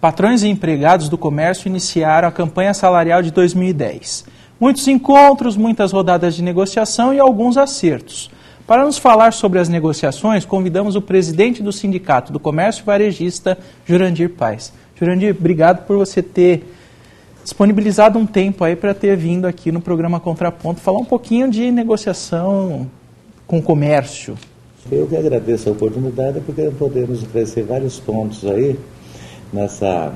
patrões e empregados do comércio iniciaram a campanha salarial de 2010. Muitos encontros, muitas rodadas de negociação e alguns acertos. Para nos falar sobre as negociações, convidamos o presidente do Sindicato do Comércio Varejista, Jurandir Paes. Jurandir, obrigado por você ter disponibilizado um tempo aí para ter vindo aqui no programa Contraponto falar um pouquinho de negociação com o comércio. Eu que agradeço a oportunidade porque podemos oferecer vários pontos aí nessa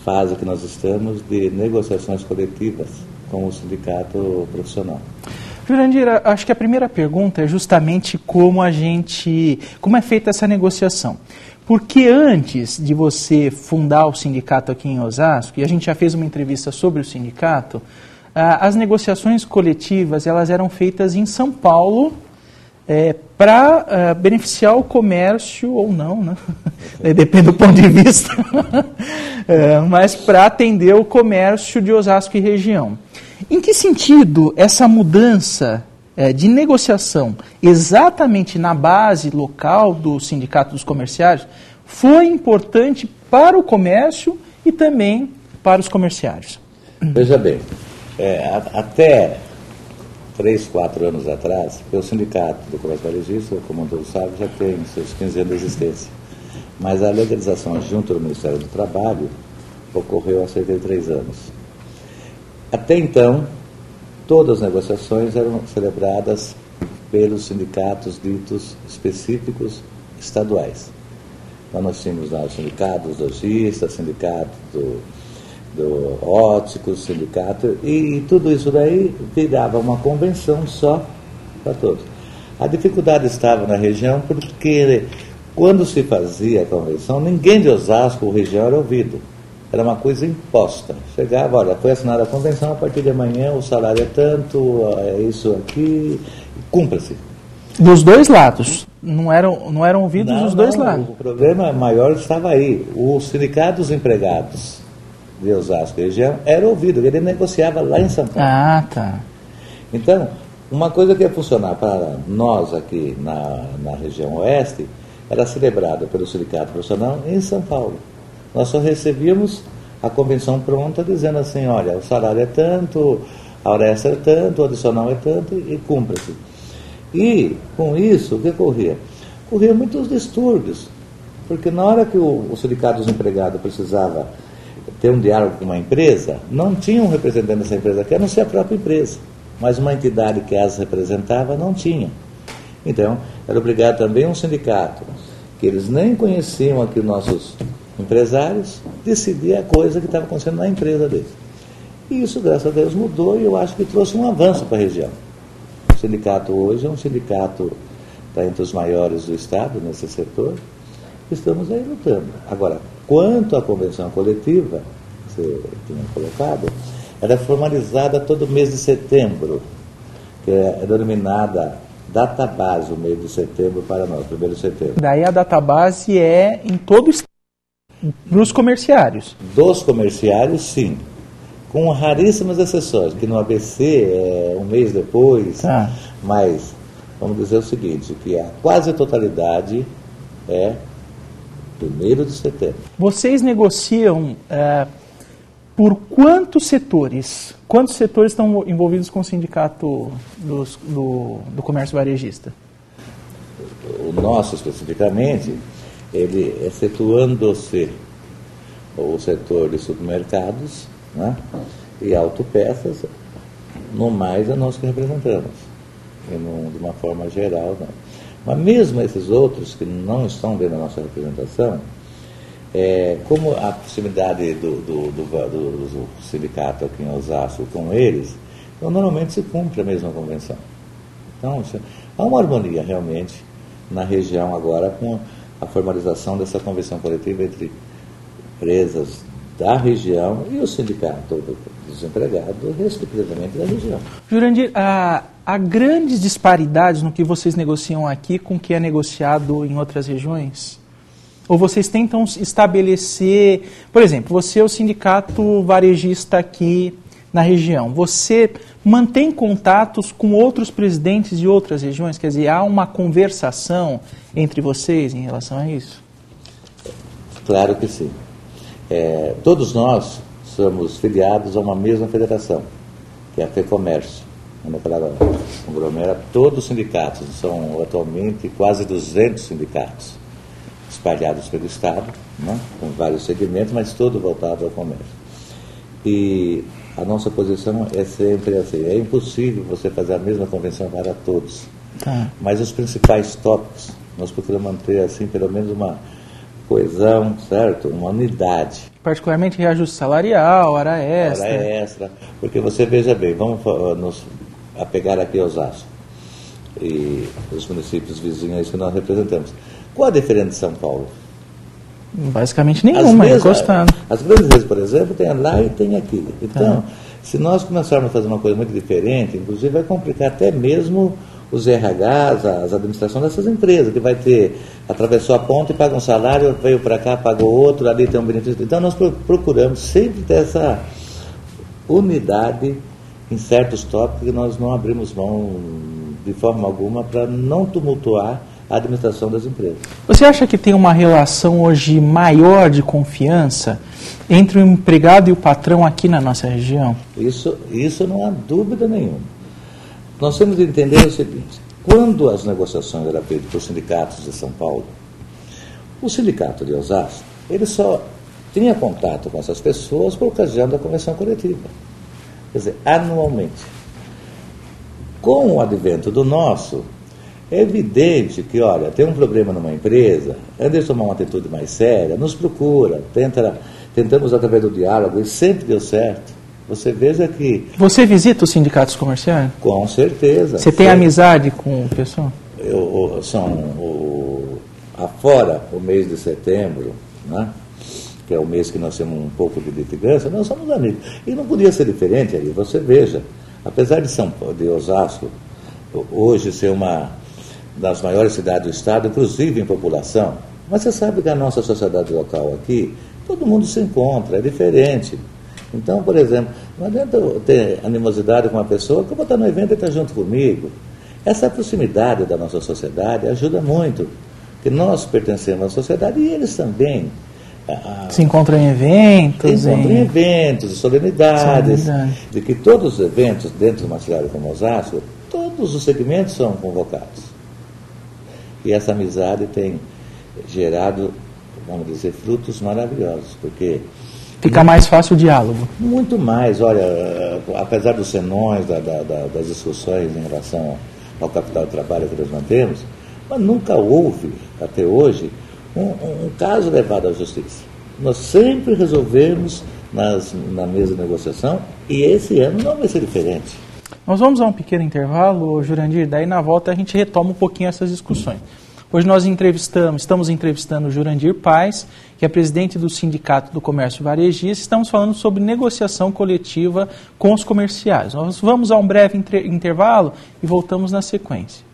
fase que nós estamos de negociações coletivas com o sindicato profissional. Jurandir, acho que a primeira pergunta é justamente como é feita essa negociação. Porque antes de você fundar o sindicato aqui em Osasco, e a gente já fez uma entrevista sobre o sindicato, as negociações coletivas elas eram feitas em São Paulo para beneficiar o comércio ou não, né? Depende do ponto de vista, mas para atender o comércio de Osasco e região. Em que sentido essa mudança de negociação exatamente na base local do Sindicato dos Comerciários foi importante para o comércio e também para os comerciários? Veja bem, até 3, 4 anos atrás, o Sindicato do Comércio Varejista, como todos sabem, já tem seus 15 anos de existência. Mas a legalização junto ao Ministério do Trabalho ocorreu há cerca de 3 anos. Até então, todas as negociações eram celebradas pelos sindicatos ditos específicos estaduais. Então, nós tínhamos lá o sindicato dos lojistas, sindicato do óticos, sindicato, e tudo isso daí virava uma convenção só para todos. A dificuldade estava na região porque quando se fazia a convenção, ninguém de Osasco ou região era ouvido. Era uma coisa imposta. Chegava, olha, foi assinada a convenção, a partir de amanhã o salário é tanto, é isso aqui, cumpra-se. Dos dois lados, não eram ouvidos os dois lados. O problema maior estava aí. O sindicato dos empregados de Osasco e região era ouvido, ele negociava lá em São Paulo. Ah, tá. Então, uma coisa que ia funcionar para nós aqui na região oeste era celebrada pelo sindicato profissional em São Paulo. Nós só recebíamos a convenção pronta dizendo assim, olha, o salário é tanto, a hora extra é tanto, o adicional é tanto e cumpra-se. E, com isso, o que ocorria? Ocorria muitos distúrbios, porque na hora que o sindicato dos empregados precisava ter um diálogo com uma empresa, não tinha um representante dessa empresa aqui, a não ser a própria empresa, mas uma entidade que as representava não tinha. Então, era obrigado também um sindicato, que eles nem conheciam aqui os nossos empresários, decidir a coisa que estava acontecendo na empresa deles. E isso, graças a Deus, mudou e eu acho que trouxe um avanço para a região. O sindicato hoje é um sindicato, está entre os maiores do Estado nesse setor, estamos aí lutando. Agora, quanto à convenção coletiva, que você tinha colocado, ela é formalizada todo mês de setembro, que é denominada database, o mês de setembro para nós, 1º de setembro. Daí a database é em todo o Estado. Para os comerciários? Dos comerciários, sim. Com raríssimas exceções, que no ABC é um mês depois, mas vamos dizer o seguinte, que a quase totalidade é 1º de setembro. Vocês negociam por quantos setores? Quantos setores estão envolvidos com o sindicato do comércio varejista? O nosso, especificamente, ele, excetuando-se o setor de supermercados, né, e autopeças, no mais é nós que representamos, e não, de uma forma geral, não. Mas mesmo esses outros que não estão dentro da nossa representação, como a proximidade do sindicato aqui em Osasco com eles, então normalmente se cumpre a mesma convenção. Então, há uma harmonia realmente na região agora com a formalização dessa convenção coletiva entre empresas da região e o sindicato dos empregados, respectivamente, da região. Jurandir, há grandes disparidades no que vocês negociam aqui com o que é negociado em outras regiões? Ou vocês tentam estabelecer... Por exemplo, você é o sindicato varejista aqui na região. Você mantém contatos com outros presidentes de outras regiões? Quer dizer, há uma conversação entre vocês em relação a isso? Claro que sim. Todos nós somos filiados a uma mesma federação, que é a FEComércio, onde ela conglomera todos os sindicatos. São atualmente quase 200 sindicatos espalhados pelo Estado, né, com vários segmentos, mas todo voltado ao comércio. E a nossa posição é sempre assim: é impossível você fazer a mesma convenção para todos. Tá. Mas os principais tópicos, nós procuramos manter assim, pelo menos uma coesão, certo? Uma unidade. Particularmente reajuste salarial, hora extra. Hora extra, porque você veja bem, vamos nos apegar aqui aos Osasco e os municípios vizinhos que nós representamos. Qual a diferença de São Paulo? Basicamente nenhuma, encostando. As grandes redes, por exemplo, tem lá e tem aqui. Então, se nós começarmos a fazer uma coisa muito diferente, inclusive vai complicar até mesmo os RHs, as administrações dessas empresas, que vai ter, atravessou a ponte e paga um salário, veio para cá, pagou outro, ali tem um benefício. Então nós procuramos sempre ter essa unidade em certos tópicos que nós não abrimos mão de forma alguma para não tumultuar a administração das empresas. Você acha que tem uma relação hoje maior de confiança entre o empregado e o patrão aqui na nossa região? Isso não há dúvida nenhuma. Nós temos de entender o seguinte: quando as negociações eram feitas por sindicatos de São Paulo, o sindicato de Osasco, ele só tinha contato com essas pessoas por ocasião da convenção coletiva. Quer dizer, anualmente. Com o advento do nosso, é evidente que, olha, tem um problema numa empresa, antes de tomar uma atitude mais séria, nos procura, tentamos através do diálogo, e sempre deu certo. Você veja que... Você visita os sindicatos comerciais? Com certeza. Você tem amizade com o pessoal? Afora o mês de setembro, né, que é o mês que nós temos um pouco de litigância, nós somos amigos. E não podia ser diferente ali. Você veja, apesar de Osasco hoje ser uma das maiores cidades do estado, inclusive em população, mas você sabe que a nossa sociedade local aqui, todo mundo se encontra, é diferente. Então, por exemplo, não adianta eu ter animosidade com uma pessoa que eu vou estar no evento e está junto comigo. Essa proximidade da nossa sociedade ajuda muito, porque nós pertencemos à sociedade e eles também. Se encontram em eventos. Se encontram em eventos, solenidades, de que todos os eventos dentro de uma cidade como Osasco, todos os segmentos são convocados. E essa amizade tem gerado, vamos dizer, frutos maravilhosos, porque... Fica mais fácil o diálogo. Muito mais, olha, apesar dos senões, das discussões em relação ao capital de trabalho que nós mantemos, mas nunca houve, até hoje, um caso levado à justiça. Nós sempre resolvemos na mesa de negociação e esse ano não vai ser diferente. Nós vamos a um pequeno intervalo, Jurandir, daí na volta a gente retoma um pouquinho essas discussões. Hoje nós estamos entrevistando o Jurandir Paes, que é presidente do Sindicato do Comércio Varejista. Estamos falando sobre negociação coletiva com os comerciais. Nós vamos a um breve intervalo e voltamos na sequência.